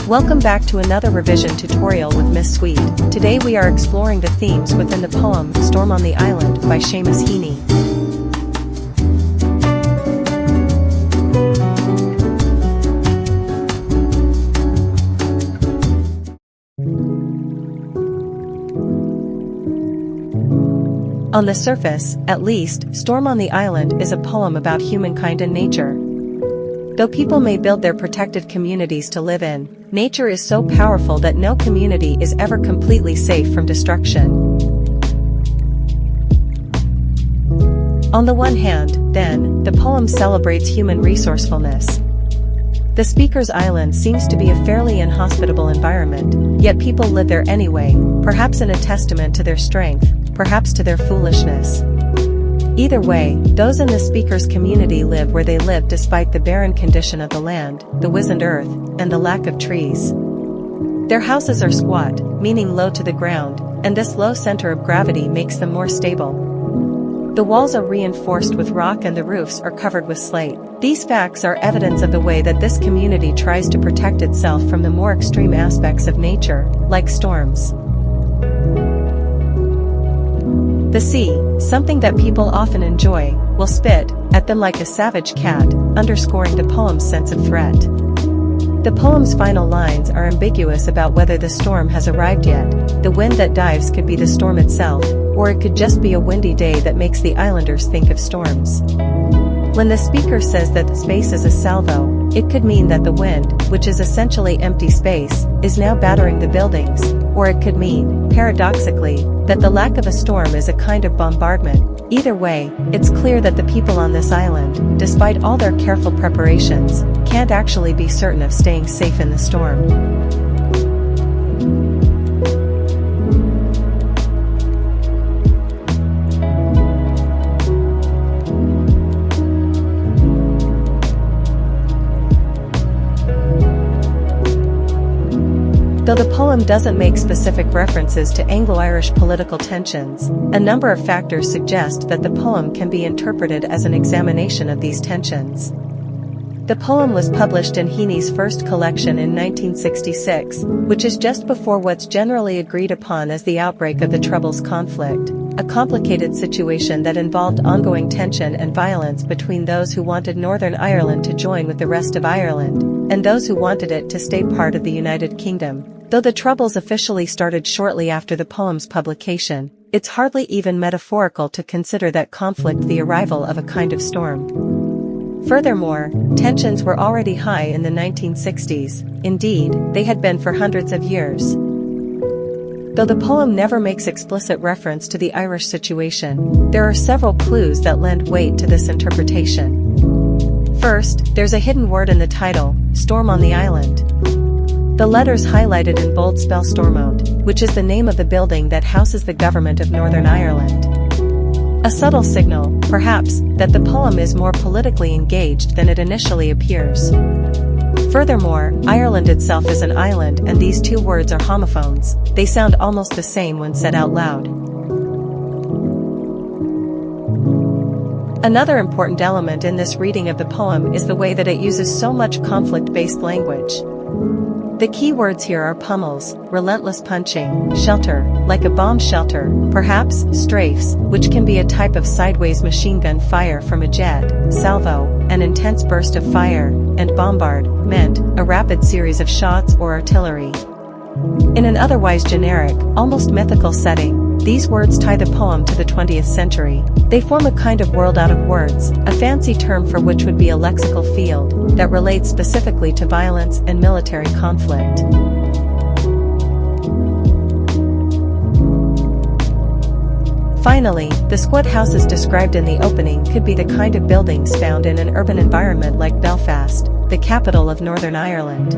Welcome back to another revision tutorial with Miss Sweet. Today we are exploring the themes within the poem Storm on the Island by Seamus Heaney. On the surface, at least, Storm on the Island is a poem about humankind and nature. Though people may build their protected communities to live in, nature is so powerful that no community is ever completely safe from destruction. On the one hand, then, the poem celebrates human resourcefulness. The speaker's island seems to be a fairly inhospitable environment, yet people live there anyway, perhaps in a testament to their strength, perhaps to their foolishness. Either way, those in the speaker's community live where they live despite the barren condition of the land, the wizened earth, and the lack of trees. Their houses are squat, meaning low to the ground, and this low center of gravity makes them more stable. The walls are reinforced with rock and the roofs are covered with slate. These facts are evidence of the way that this community tries to protect itself from the more extreme aspects of nature, like storms. The sea, something that people often enjoy, will spit at them like a savage cat, underscoring the poem's sense of threat. The poem's final lines are ambiguous about whether the storm has arrived yet. The wind that dives could be the storm itself, or it could just be a windy day that makes the islanders think of storms. When the speaker says that the space is a salvo, it could mean that the wind, which is essentially empty space, is now battering the buildings, or it could mean, paradoxically, that the lack of a storm is a kind of bombardment. Either way, it's clear that the people on this island, despite all their careful preparations, can't actually be certain of staying safe in the storm. Though the poem doesn't make specific references to Anglo-Irish political tensions, a number of factors suggest that the poem can be interpreted as an examination of these tensions. The poem was published in Heaney's first collection in 1966, which is just before what's generally agreed upon as the outbreak of the Troubles conflict, a complicated situation that involved ongoing tension and violence between those who wanted Northern Ireland to join with the rest of Ireland, and those who wanted it to stay part of the United Kingdom. Though the Troubles officially started shortly after the poem's publication, it's hardly even metaphorical to consider that conflict the arrival of a kind of storm. Furthermore, tensions were already high in the 1960s, indeed, they had been for hundreds of years. Though the poem never makes explicit reference to the Irish situation, there are several clues that lend weight to this interpretation. First, there's a hidden word in the title, Storm on the Island. The letters highlighted in bold spell Stormont, which is the name of the building that houses the government of Northern Ireland. A subtle signal, perhaps, that the poem is more politically engaged than it initially appears. Furthermore, Ireland itself is an island and these two words are homophones, they sound almost the same when said out loud. Another important element in this reading of the poem is the way that it uses so much conflict-based language. The key words here are pummels, relentless punching, shelter, like a bomb shelter, perhaps, strafes, which can be a type of sideways machine gun fire from a jet, salvo, an intense burst of fire, and bombard, meant, a rapid series of shots or artillery. In an otherwise generic, almost mythical setting, these words tie the poem to the 20th century. They form a kind of world out of words, a fancy term for which would be a lexical field, that relates specifically to violence and military conflict. Finally, the squat houses described in the opening could be the kind of buildings found in an urban environment like Belfast, the capital of Northern Ireland.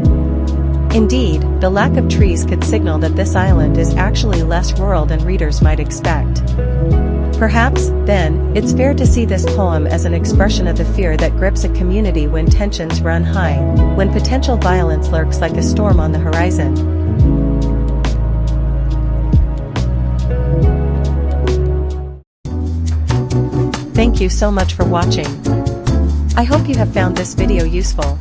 Indeed, the lack of trees could signal that this island is actually less rural than readers might expect. Perhaps, then, it's fair to see this poem as an expression of the fear that grips a community when tensions run high, when potential violence lurks like a storm on the horizon. Thank you so much for watching. I hope you have found this video useful.